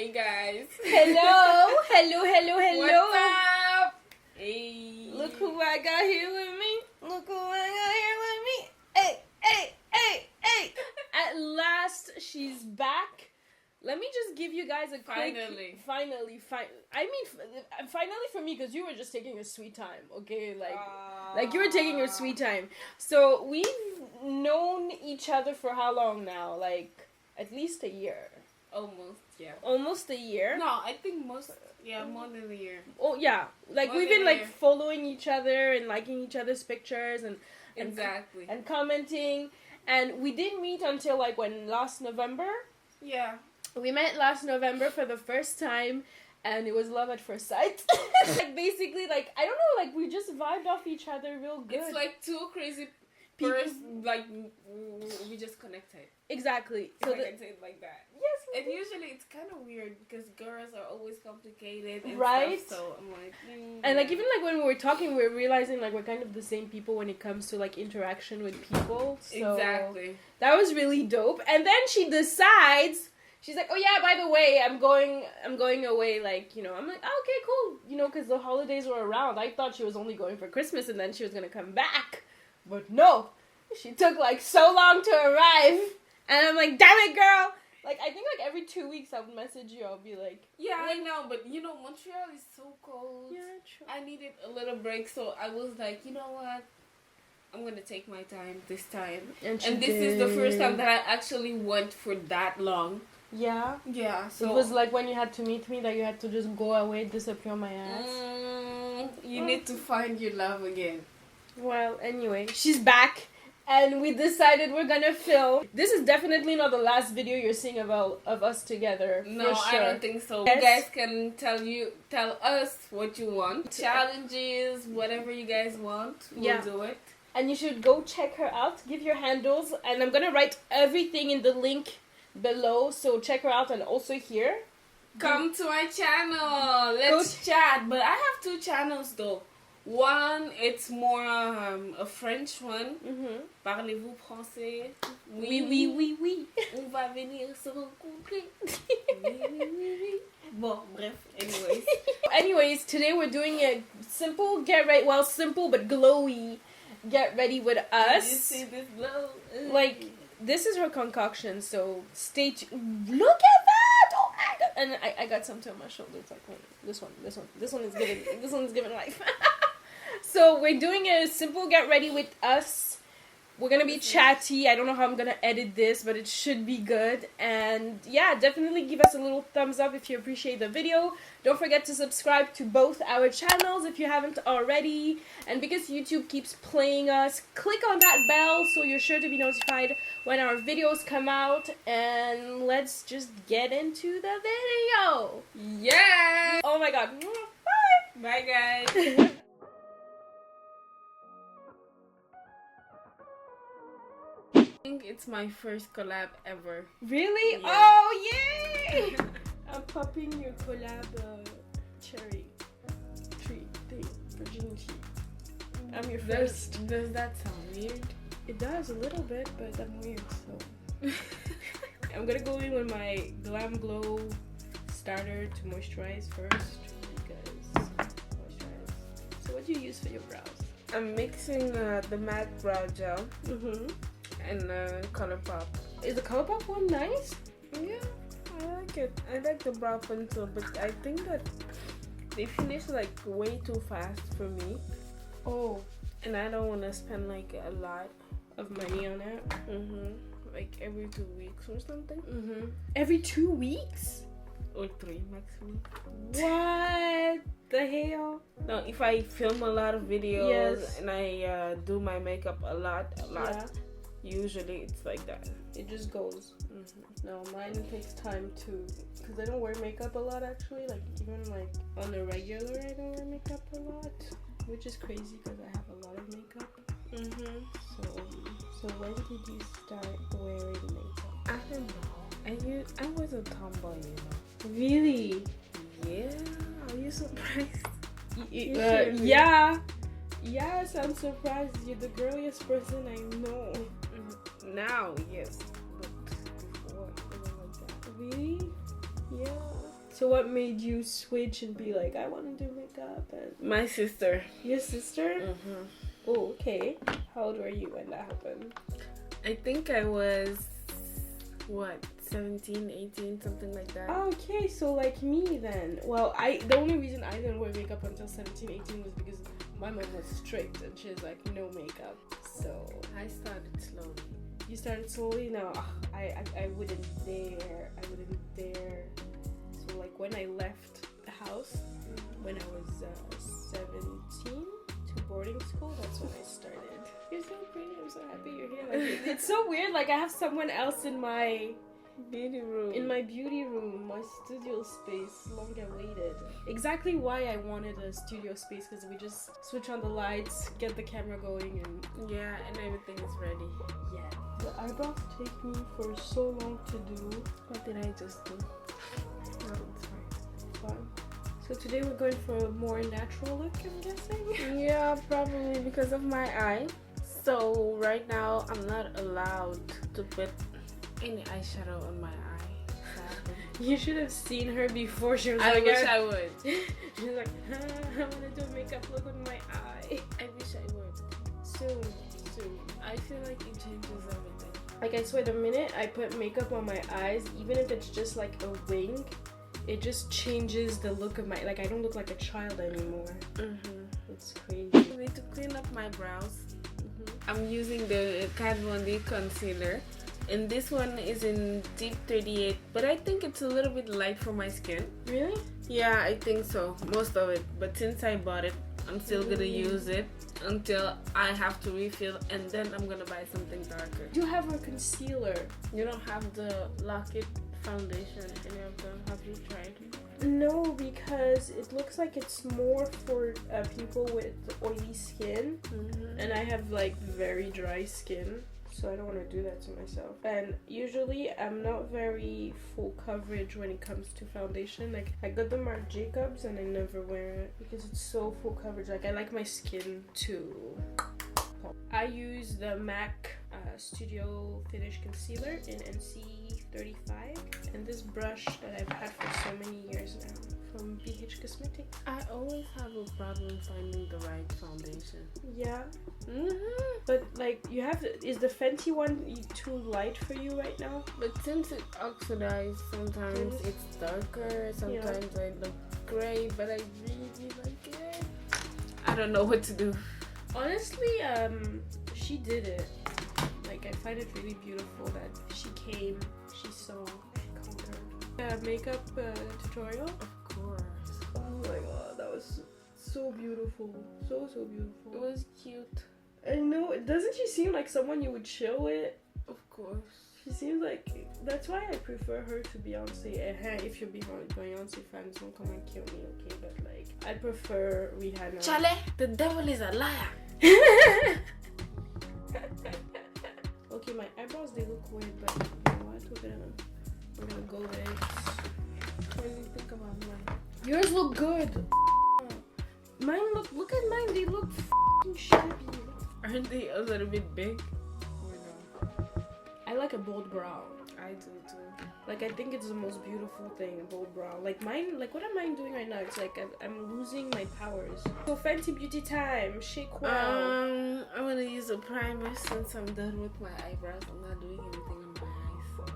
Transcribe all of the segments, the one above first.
Hey guys. Hello. Hello. What's up? Hey. Look who I got here with me. Hey. At last, she's back. Let me just give you guys a quick... Finally, finally for me, because you were just taking your sweet time, okay? Like you were taking your sweet time. So, we've known each other for how long now? Like, at least a year. Almost, yeah. Almost a year? No, I think more than a year. Oh, yeah. Like, More we've than been, a like, year. following each other and liking each other's pictures and Exactly. and commenting. And we didn't meet until, like, when? Last November? Yeah. We met last November for the first time, and it was love at first sight. Like, basically, like, I don't know, like, we just vibed off each other real good. It's like two crazy People. like, we just connected. Exactly. If I can say it like that. Yes. And usually it's kind of weird because girls are always complicated and right? stuff, so I'm like... And, like, even, like, when we were talking, we were realizing, like, we're kind of the same people when it comes to, like, interaction with people. So Exactly. that was really dope. And then she decides... She's like, oh yeah, by the way, I'm going away, like, you know. I'm like, oh, okay, cool. You know, because the holidays were around. I thought she was only going for Christmas and then she was going to come back. But no. She took, like, so long to arrive. And I'm like, damn it, girl. Like, I think, like, every 2 weeks I would message you. I'll be like... Yeah, I know, but, you know, Montreal is so cold. Yeah, true. I needed a little break, so I was like, you know what? I'm going to take my time this time. And this is the first time that I actually went for that long. Yeah? Yeah, so... It was like when you had to meet me that you had to just go away, disappear on my ass. You need to find your love again. Well, anyway, she's back. And we decided we're gonna film. This is definitely not the last video you're seeing of us together. No, for sure. I don't think so. Yes. You guys can tell us what you want. Challenges, whatever you guys want, we'll do it. And you should go check her out. Give your handles. And I'm gonna write everything in the link below. So check her out and also here. Come to my channel. Let's chat. But I have 2 channels though. One, it's more a French one. Parlez-vous français? Oui. On va venir se rencontrer. Oui. Bon, bref, anyways, today we're doing a simple simple but glowy get ready with us. Did you see this glow? Like, this is her concoction, so stay tuned. Look at that! Oh my god! And I got something on my shoulder. It's like, this one is giving life. So we're doing a simple get ready with us. We're gonna be chatty. I don't know how I'm gonna edit this, but it should be good. And yeah, definitely give us a little thumbs up if you appreciate the video. Don't forget to subscribe to both our channels if you haven't already. And because YouTube keeps playing us, click on that bell so you're sure to be notified when our videos come out. And let's just get into the video. Yeah! Oh my god. Bye! Bye guys! I think it's my first collab ever. Really? Yeah. Oh, yay! I'm popping your collab cherry tree thing, virginity. I'm your first. Does that sound weird? It does a little bit, but I'm weird, so. I'm gonna go in with my GLAMGLOW starter to moisturize first, because moisturize. So what do you use for your brows? I'm mixing the MAC brow gel and ColourPop. Is the ColourPop one nice? Yeah, I like it. I like the brow pencil, but I think that they finish like way too fast for me. Oh. And I don't want to spend like a lot of money on it. Like every 2 weeks or something. Every 2 weeks? Or 3 maximum. What the hell? No, if I film a lot of videos Yes. and I do my makeup a lot, Yeah. usually it's like that. It just goes. No, mine takes time too, because I don't wear makeup a lot actually. Like, even like on the regular, I don't wear makeup a lot, which is crazy because I have a lot of makeup. So when did you start wearing makeup? I don't know. I was a tomboy, you know. Really? Yeah. Are you surprised? Yeah. Yes, I'm surprised. You're the girliest person I know. Now, yes. But before, it wasn't like that. Really? Yeah. So what made you switch and be like, I want to do makeup? And My sister. your sister? Oh, okay. How old were you when that happened? I think I was, what, 17, 18, something like that. Okay, so like me then. Well, the only reason I didn't wear makeup until 17, 18 was because my mom was strict and she was like, no makeup. So I started slowly. you started slowly? No, I wouldn't dare. I wouldn't dare. So like when I left the house, when I was 17 to boarding school, that's when I started. You're so pretty. I'm so happy you're here. Like, it's so weird. Like I have someone else in my beauty room. In my beauty room, my studio space, long awaited. Exactly why I wanted a studio space, because we just switch on the lights, get the camera going, and yeah, and everything is ready. Yeah. The eyebrows take me for so long to do. What did I just do? No, it's fine. So today we're going for a more natural look, I'm guessing? Yeah, probably because of my eye. So right now I'm not allowed to put any eyeshadow on my eye. Sadly. You should have seen her before. She was I like, wish I would. She was like, I want to do a makeup look with my eye. I wish I would. Soon. I feel like it changes everything. Like I swear, the minute I put makeup on my eyes, even if it's just like a wing, it just changes the look of my, like I don't look like a child anymore. It's crazy. I need to clean up my brows. I'm using the Kat Von D concealer, and this one is in deep 38, but I think it's a little bit light for my skin. Really? Yeah, I think so, most of it. But since I bought it, I'm still gonna use it until I have to refill, and then I'm gonna buy something darker. You have a concealer. You don't have the Lock It foundation, any of them? Have you tried? No, because it looks like it's more for people with oily skin, and I have like very dry skin, so I don't want to do that to myself. And usually I'm not very full coverage when it comes to foundation. Like I got the Marc Jacobs and I never wear it because it's so full coverage. Like I like my skin to pop. I use the MAC Studio Finish Concealer in NC35, and this brush that I've had for so many years now from BH Cosmetics. I always have a problem finding the right foundation. Yeah. But like you have is the Fenty one too light for you right now? But since it oxidizes, sometimes it's darker, sometimes I look gray, but I really like it. I don't know what to do. Honestly, she did it. Like I find it really beautiful that she came, she saw, she conquered. Makeup tutorial? Of course. Oh my god, that was so beautiful. So beautiful. It was cute. I know. Doesn't she seem like someone you would chill with? Of course. She seems like, that's why I prefer her to Beyonce. If you're Beyonce fans, don't come and kill me, okay? But like, I prefer Rihanna. Charlie, the devil is a liar. Okay, my eyebrows, they look weird, but you know what? We're gonna go with it. What do you think about mine? Yours look good. Mine look at mine, they look f***ing shabby. Aren't they a little bit big? Or no? I like a bold brow. I do too. Like I think it's the most beautiful thing, a bold brow. Like mine, like what am I doing right now? It's like I'm losing my powers. So Fenty Beauty time, shake well. I'm gonna use a primer since I'm done with my eyebrows. I'm not doing anything on my eyes. Look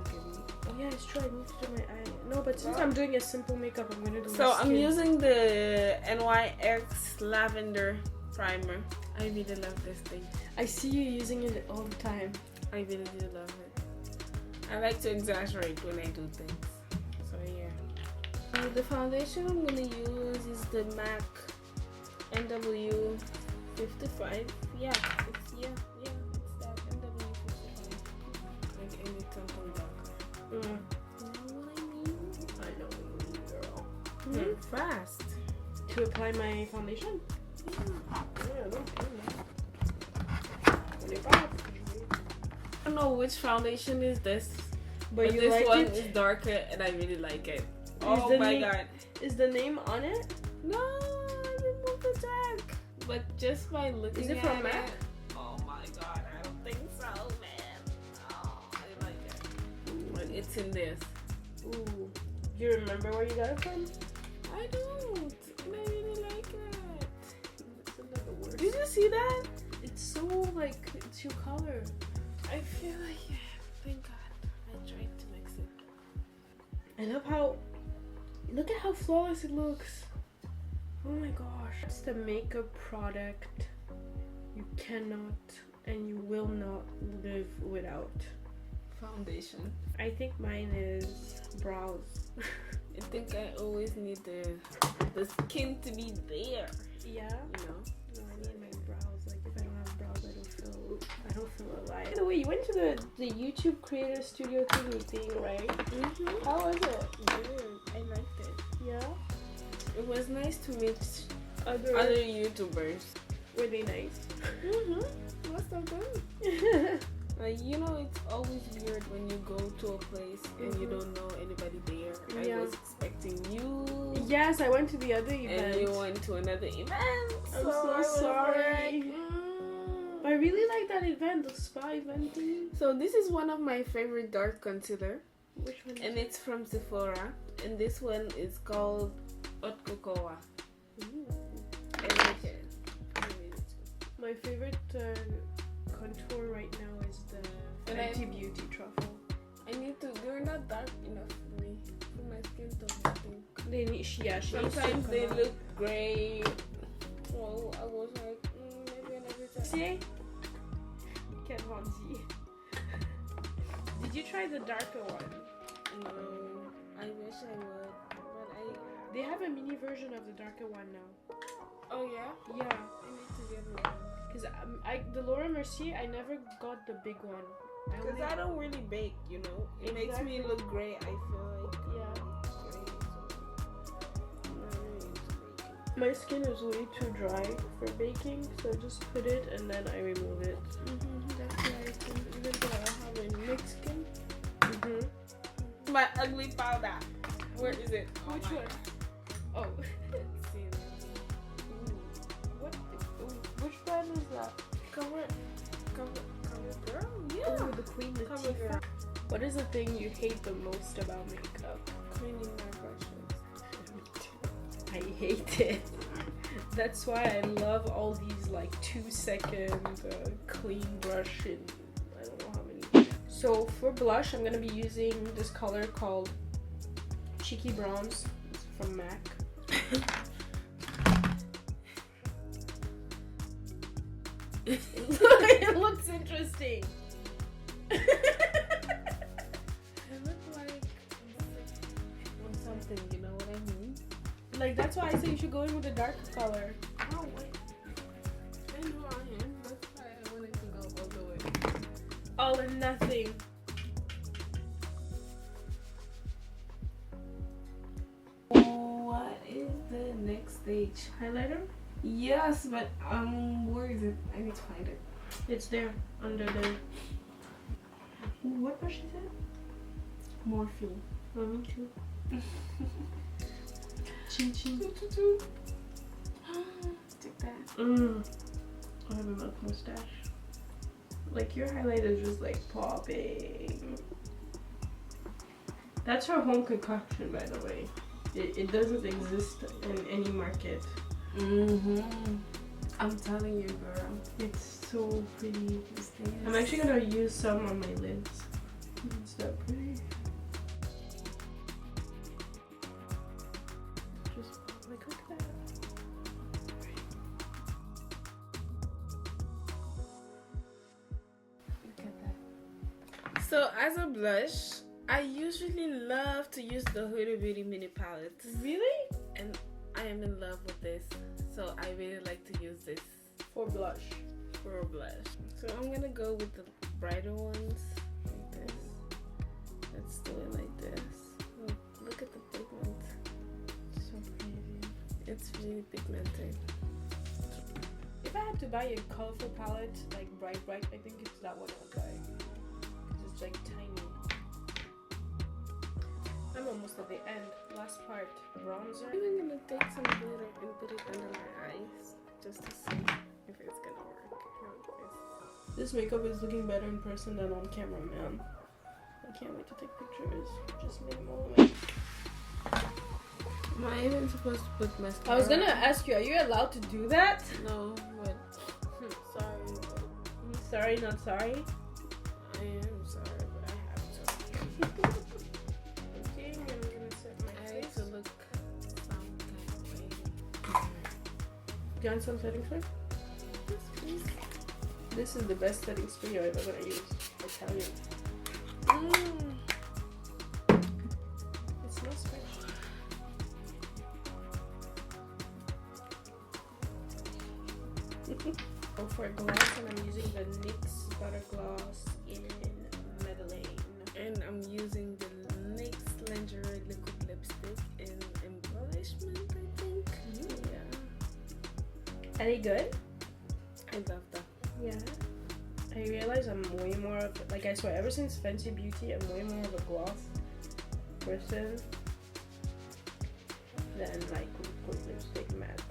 at me. Oh yeah, it's true. I need to do my eye. No, but since I'm doing a simple makeup, I'm gonna do. So my skin. I'm using the NYX Lavender Primer. I really love this thing. I see you using it all the time. I really do love it. I like to exaggerate when I do things. So yeah. The foundation I'm gonna use is the MAC NW55. Yeah, it's that NW55. Like I need something darker. You know what I mean? I know, girl. You're fast. To apply my foundation? Yeah, don't do I don't know which foundation is this, but you this like one it? is darker and I really like it. Is Oh the my name- god. Is the name on it? No, I removed the tag. But just by looking Is it at from MAC? it, oh my god, I don't think so, man. Oh, I like it. But it's in this. Ooh. Do you remember where you got it from? I don't. And I really like it. It's another word. Did you see that? It's so like, it's your color. I feel like, yeah, thank God I tried to mix it. I love how, look at how flawless it looks. Oh my gosh. It's the makeup product you cannot and you will not live without. Foundation. I think mine is brows. I think I always need the skin to be there. Yeah? You know? No, I need my brows. Like if I don't have brows, I don't feel alive. By the way, you went to the YouTube creator studio thingy thing, right? Mm-hmm. How was it? Good. I liked it. Yeah? It was nice to meet Other YouTubers. were they nice? Mm-hmm. Most of them. Like, you know, it's always weird when you go to a place and you don't know anybody there. Yeah. I was expecting you. Yes, I went to the other event. And you went to another event. I'm so I was sorry. like, I really like that event, the spa event thing. So this is one of my favorite dark concealer. Which one is And it's from Sephora. And this one is called Haute Cocoa. Ooh. I like it. I really do. My favorite contour right now is the And Fenty Beauty Truffle. I need to. They're not dark enough for me. For my skin tone, I think. They need, yeah, she needs to Sometimes come they out. look gray. Well, I was like, maybe another time. See? Can't see. Did you try the darker one? No, I wish I would, but They have a mini version of the darker one now. Oh yeah? Yeah. I need to get one. Because the Laura Mercier, I never got the big one. Because I don't really bake, you know. It makes me look gray, I feel like. Yeah. Gray, so I'm not really into baking. My skin is way too dry for baking, so I just put it and then I remove it. That's why I think even though I have a mixed skin. My ugly powder. Where is it? Which one? Oh. See, What? Which brand is that? cover girl? Yeah. Oh, the Queen Cover Latifah. girl. What is the thing you hate the most about makeup? Cleaning my brushes. I hate it. That's why I love all these like 2-second clean brush in I don't know how many. So for blush, I'm gonna be using this color called Cheeky Bronze. It's from MAC. It looks interesting. I look like on something, you know what I mean? Like that's why I say you should go in with a darker color. Oh wait. I know I am. That's why I wanted to go all the way. All or nothing. What is the next stage? Highlighter? Yes, but where is it? I need to find it. It's there under the. What brush is it? Morphine. Oh, me too. Chin chin. Take that. I have a milk mustache. Like your highlight is just like popping. That's her home concoction, by the way. It doesn't exist in any market. I'm telling you, girl. It's so pretty. I'm actually gonna use some on my lids. It's that pretty. Just like look at that. Look at that. So as a blush, I usually love to use the Huda Beauty mini palette. Really? And I am in love with this. So I really like to use this For blush. for a blush. So I'm gonna go with the brighter ones like this. Let's do it like this. Look at the pigment. So pretty. It's really pigmented. If I had to buy a colorful palette, like bright, I think it's that one I would buy. Because it's like tiny. I'm almost at the end. Last part, bronzer. I'm even gonna take some glitter and put it under my eyes just to see if it's gonna work. This makeup is looking better in person than on camera, man. I can't wait to take pictures. Just make moments. Am I even supposed to put mascara? I was gonna ask you, are you allowed to do that? No, but sorry. Sorry, not sorry. I am sorry, but I have to. Okay, I'm gonna set my I face. have to look some kind of way. Do you want some setting spray? Yes, please. This is the best setting spray you're ever gonna use. I tell you. It smells fresh. Go for a gloss, and I'm using the NYX Butter Gloss in Melanin. And I'm using the NYX Lingerie Liquid Lipstick in Embellishment, I think. Yeah. Are they good? I love that. Yeah. I realize I'm way more of, like, I swear, ever since Fenty Beauty, I'm way more of a gloss person than like liquid lipstick matte.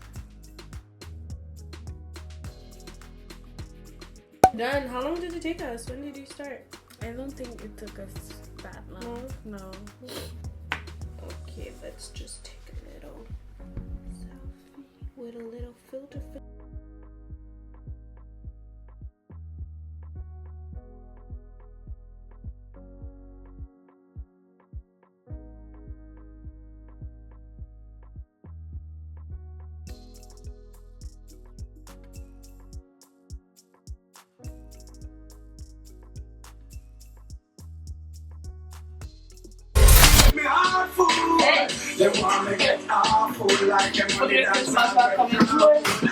Done. How long did it take us? When did you start? I don't think it took us that long. No. Okay, let's just take a little selfie with a little filter. They want me get awful like them money that's not coming through.